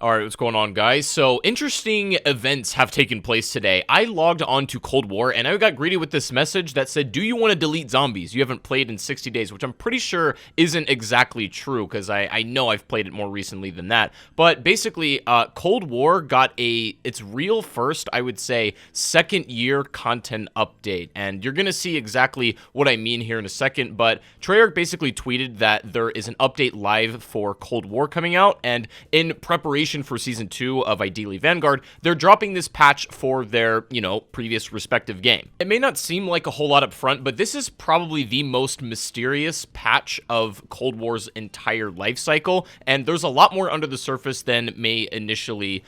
All right, what's going on, guys? So, interesting events have taken place today. I logged on to Cold War and I got greeted with this message that said, "Do you want to delete zombies? You haven't played in 60 days," which I'm pretty sure isn't exactly true because I know I've played it more recently than that. But basically, Cold War got its real first, I would say, second year content update. And you're going to see exactly what I mean here in a second. But Treyarch basically tweeted that there is an update live for Cold War coming out. And in preparation for Season 2 of ideally Vanguard, they're dropping this patch for their, previous respective game. It may not seem like a whole lot up front, but this is probably the most mysterious patch of Cold War's entire life cycle, and there's a lot more under the surface than may initially,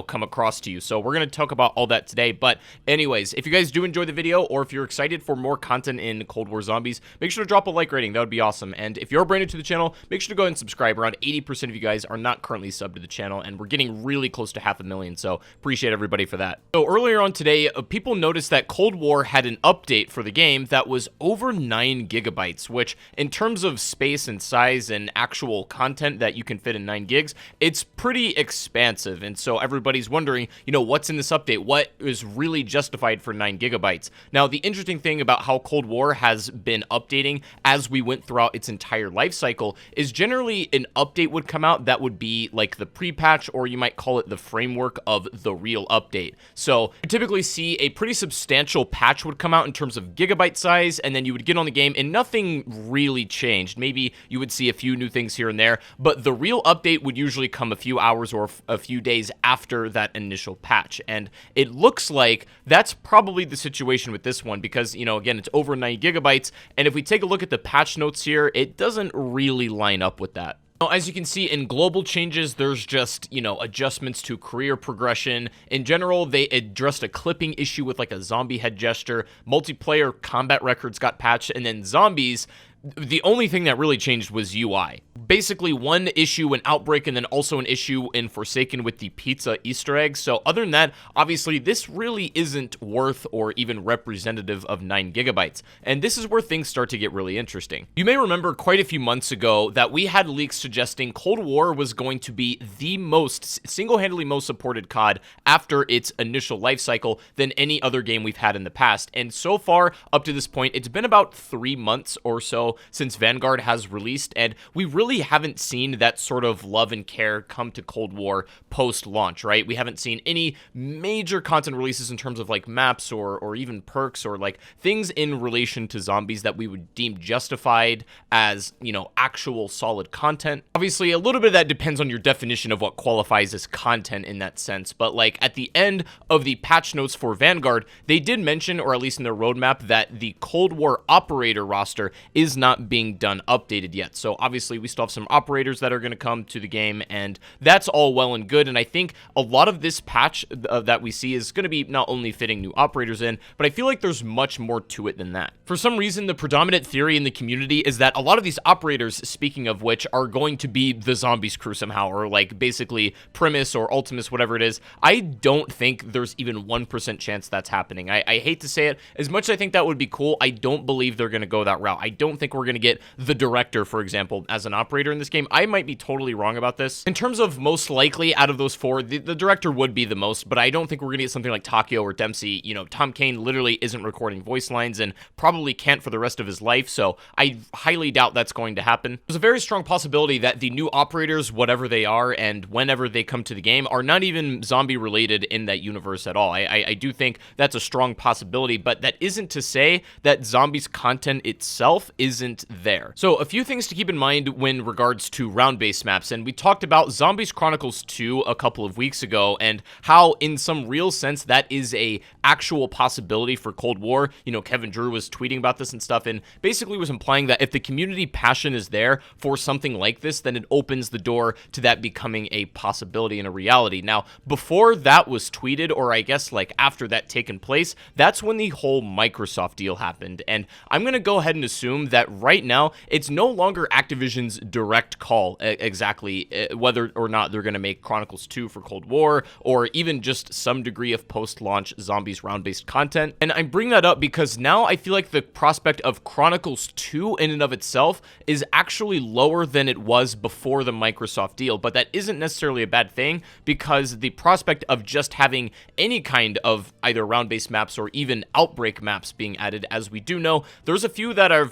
come across to you. So we're going to talk about all that today, but anyways, if you guys do enjoy the video, or if you're excited for more content in Cold War Zombies, make sure to drop a like rating. That would be awesome. And if you're brand new to the channel, make sure to go ahead and subscribe. Around 80% of you guys are not currently subbed to the channel, and we're getting really close to 500,000, so appreciate everybody for that. So earlier on today, people noticed that Cold War had an update for the game that was over 9 gigabytes, which in terms of space and size and actual content that you can fit in 9 gigs, it's pretty expansive. And so everybody's wondering, what's in this update? What is really justified for 9 gigabytes? Now, the interesting thing about how Cold War has been updating as we went throughout its entire life cycle is generally an update would come out that would be like the pre-patch, or you might call it the framework of the real update. So you typically see a pretty substantial patch would come out in terms of gigabyte size, and then you would get on the game and nothing really changed. Maybe you would see a few new things here and there, but the real update would usually come a few hours or a few days after that initial patch. And it looks like that's probably the situation with this one because, again, it's over 9 gigabytes. And if we take a look at the patch notes here, it doesn't really line up with that. As you can see in global changes, there's just, adjustments to career progression. In general, they addressed a clipping issue with like a zombie head gesture. Multiplayer combat records got patched, and then zombies, the only thing that really changed was UI. Basically, one issue in Outbreak and then also an issue in Forsaken with the pizza Easter egg. So other than that, obviously, this really isn't worth or even representative of 9 gigabytes. And this is where things start to get really interesting. You may remember quite a few months ago that we had leaks suggesting Cold War was going to be the most, single-handedly most supported COD after its initial life cycle than any other game we've had in the past. And so far, up to this point, it's been about 3 months or so since Vanguard has released, and we really haven't seen that sort of love and care come to Cold War post-launch, right? We haven't seen any major content releases in terms of like maps or even perks or like things in relation to zombies that we would deem justified as, actual solid content. Obviously, a little bit of that depends on your definition of what qualifies as content in that sense, but like at the end of the patch notes for Vanguard, they did mention, or at least in their roadmap, that the Cold War operator roster is not being done updated yet. So obviously we still have some operators that are going to come to the game, and that's all well and good. And I think a lot of this patch that we see is going to be not only fitting new operators in, but I feel like there's much more to it than that. For some reason, the predominant theory in the community is that a lot of these operators, speaking of which, are going to be the zombies crew somehow, or like basically Primus or Ultimus, whatever it is. I don't think there's even 1% chance that's happening. I hate to say it, as much as I think that would be cool, I don't believe they're going to go that route. I don't think we're going to get the director, for example, as an operator in this game. I might be totally wrong about this. In terms of most likely out of those 4, the director would be the most, but I don't think we're going to get something like Takio or Dempsey. Tom Kane literally isn't recording voice lines and probably can't for the rest of his life, so I highly doubt that's going to happen. There's a very strong possibility that the new operators, whatever they are and whenever they come to the game, are not even zombie related in that universe at all. I do think that's a strong possibility, but that isn't to say that zombies content itself isn't there. So a few things to keep in mind when regards to round-based maps, and we talked about Zombies Chronicles 2 a couple of weeks ago and how in some real sense that is a actual possibility for Cold War. Kevin Drew was tweeting about this and stuff, and basically was implying that if the community passion is there for something like this, then it opens the door to that becoming a possibility and a reality. Now, before that was tweeted, or I guess like after that taken place, that's when the whole Microsoft deal happened, and I'm going to go ahead and assume that that right now it's no longer Activision's direct call exactly whether or not they're going to make Chronicles 2 for Cold War, or even just some degree of post-launch Zombies round-based content. And I'm bringing that up because now I feel like the prospect of Chronicles 2 in and of itself is actually lower than it was before the Microsoft deal, but that isn't necessarily a bad thing, because the prospect of just having any kind of either round-based maps or even Outbreak maps being added, as we do know, there's a few that are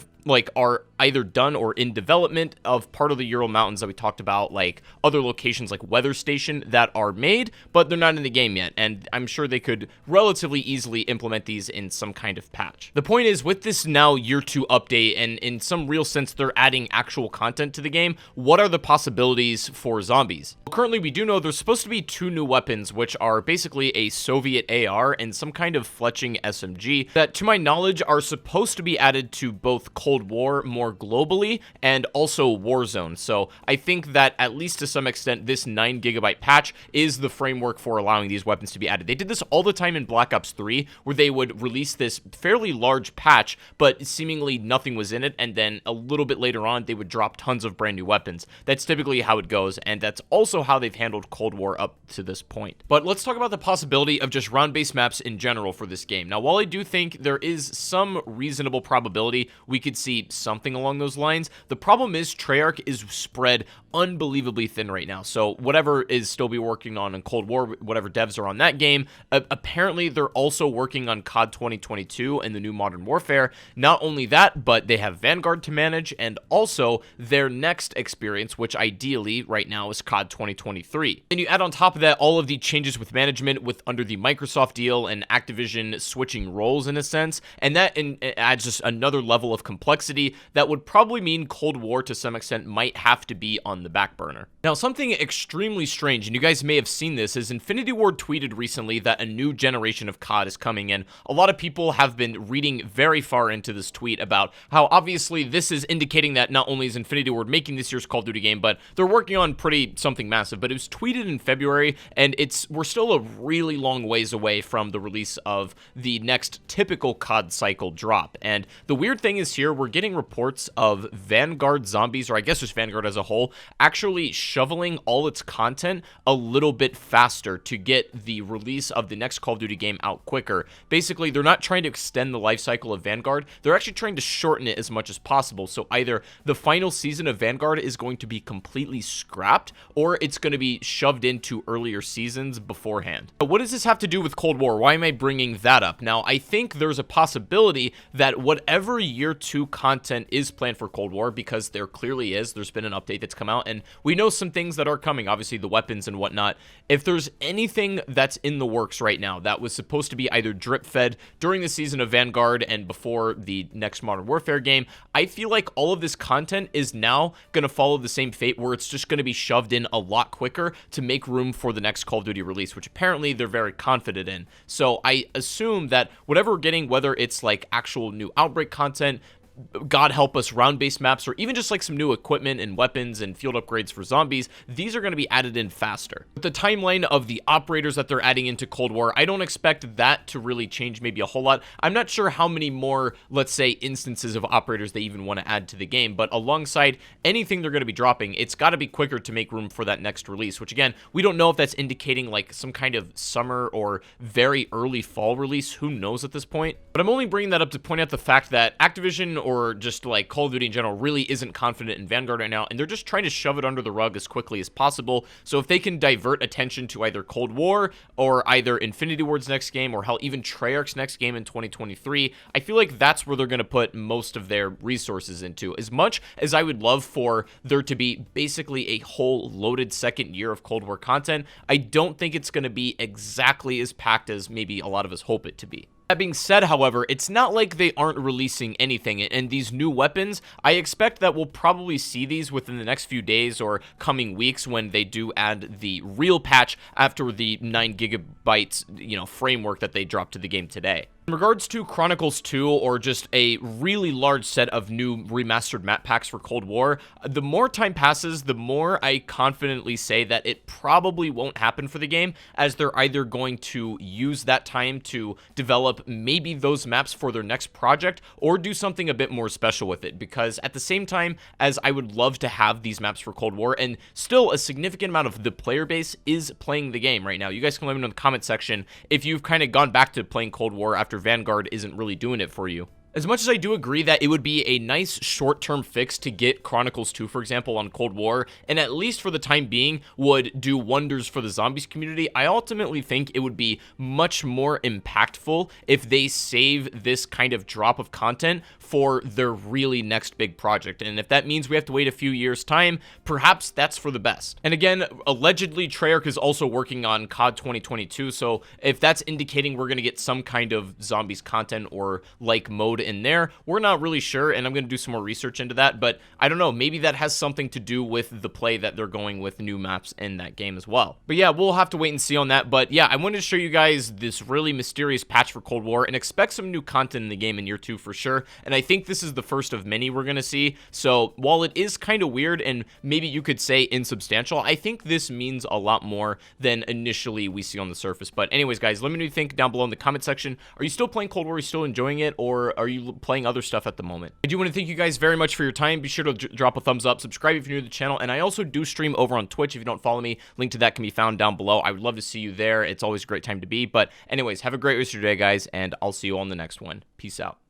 either done or in development of part of the Ural Mountains that we talked about, like other locations like Weather Station that are made, but they're not in the game yet, and I'm sure they could relatively easily implement these in some kind of patch. The point is, with this now year 2 update, and in some real sense they're adding actual content to the game, what are the possibilities for zombies? Well, currently we do know there's supposed to be 2 new weapons, which are basically a Soviet AR and some kind of fletching SMG that, to my knowledge, are supposed to be added to both Cold War more globally and also Warzone. So I think that at least to some extent this 9GB patch is the framework for allowing these weapons to be added. They did this all the time in Black Ops 3, where they would release this fairly large patch, but seemingly nothing was in it, and then a little bit later on they would drop tons of brand new weapons. That's typically how it goes, and that's also how they've handled Cold War up to this point. But let's talk about the possibility of just round-based maps in general for this game. Now, while I do think there is some reasonable probability we could see something along those lines, the problem is Treyarch is spread unbelievably thin right now. So whatever is still be working on in Cold War, whatever devs are on that game, apparently they're also working on COD 2022 and the new Modern Warfare. Not only that, but they have Vanguard to manage, and also their next experience, which ideally right now is COD 2023. And you add on top of that all of the changes with management with under the Microsoft deal and Activision switching roles in a sense, and that adds just another level of complexity that would probably mean Cold War to some extent might have to be on the back burner. Now, something extremely strange, and you guys may have seen this, is Infinity Ward tweeted recently that a new generation of COD is coming in. A lot of people have been reading very far into this tweet about how obviously this is indicating that not only is Infinity Ward making this year's Call of Duty game, but they're working on something massive. But it was tweeted in February, and we're still a really long ways away from the release of the next typical COD cycle drop. And the weird thing is here, we're getting reports of Vanguard Zombies, or I guess just Vanguard as a whole, actually shoveling all its content a little bit faster to get the release of the next Call of Duty game out quicker. Basically, they're not trying to extend the life cycle of Vanguard, they're actually trying to shorten it as much as possible. So either the final season of Vanguard is going to be completely scrapped, or it's going to be shoved into earlier seasons beforehand. But what does this have to do with Cold War? Why am I bringing that up? Now, I think there's a possibility that whatever year 2 content is planned for Cold War, because there clearly is, there's been an update that's come out, and we know some things that are coming, obviously the weapons and whatnot. If there's anything that's in the works right now that was supposed to be either drip fed during the season of Vanguard and before the next Modern Warfare game, I feel like all of this content is now going to follow the same fate, where it's just going to be shoved in a lot quicker to make room for the next Call of Duty release, which apparently they're very confident in. So I assume that whatever we're getting, whether it's like actual new Outbreak content, God help us, round-based maps, or even just like some new equipment and weapons and field upgrades for zombies, these are going to be added in faster. With the timeline of the operators that they're adding into Cold War, I don't expect that to really change maybe a whole lot. I'm not sure how many more, let's say, instances of operators they even want to add to the game, but alongside anything they're going to be dropping, it's got to be quicker to make room for that next release, which again, we don't know if that's indicating like some kind of summer or very early fall release. Who knows at this point? But I'm only bringing that up to point out the fact that Activision, or just like Call of Duty in general, really isn't confident in Vanguard right now, and they're just trying to shove it under the rug as quickly as possible. So if they can divert attention to either Cold War or either Infinity Ward's next game, or hell, even Treyarch's next game in 2023, I feel like that's where they're going to put most of their resources into. As much as I would love for there to be basically a whole loaded second year of Cold War content, I don't think it's going to be exactly as packed as maybe a lot of us hope it to be. That being said, however, it's not like they aren't releasing anything, and these new weapons, I expect that we'll probably see these within the next few days or coming weeks when they do add the real patch after the 9 gigabytes, framework that they dropped to the game today. In regards to Chronicles 2, or just a really large set of new remastered map packs for Cold War, the more time passes, the more I confidently say that it probably won't happen for the game, as they're either going to use that time to develop maybe those maps for their next project, or do something a bit more special with it, because at the same time as I would love to have these maps for Cold War, and still a significant amount of the player base is playing the game right now. You guys can let me know in the comment section if you've kind of gone back to playing Cold War after Vanguard isn't really doing it for you. As much as I do agree that it would be a nice short-term fix to get Chronicles 2, for example, on Cold War, and at least for the time being would do wonders for the zombies community, I ultimately think it would be much more impactful if they save this kind of drop of content for their really next big project. And if that means we have to wait a few years' time, perhaps that's for the best. And again, allegedly, Treyarch is also working on COD 2022, so if that's indicating we're going to get some kind of zombies content or like mode in there, we're not really sure, and I'm going to do some more research into that, but I don't know, maybe that has something to do with the play that they're going with new maps in that game as well. But yeah, we'll have to wait and see on that. But yeah, I wanted to show you guys this really mysterious patch for Cold War, and expect some new content in the game in year 2 for sure, and I think this is the first of many we're going to see. So while it is kind of weird and maybe you could say insubstantial, I think this means a lot more than initially we see on the surface. But anyways, guys, let me know what you think down below in the comment section. Are you still playing Cold War? Are you still enjoying it, or are you playing other stuff at the moment? I do want to thank you guys very much for your time. Be sure to drop a thumbs up, subscribe if you're new to the channel, and I also do stream over on Twitch. If you don't follow me, link to that can be found down below. I would love to see you there. It's always a great time to be. But anyways, have a great rest of your day, guys, and I'll see you on the next one. Peace out.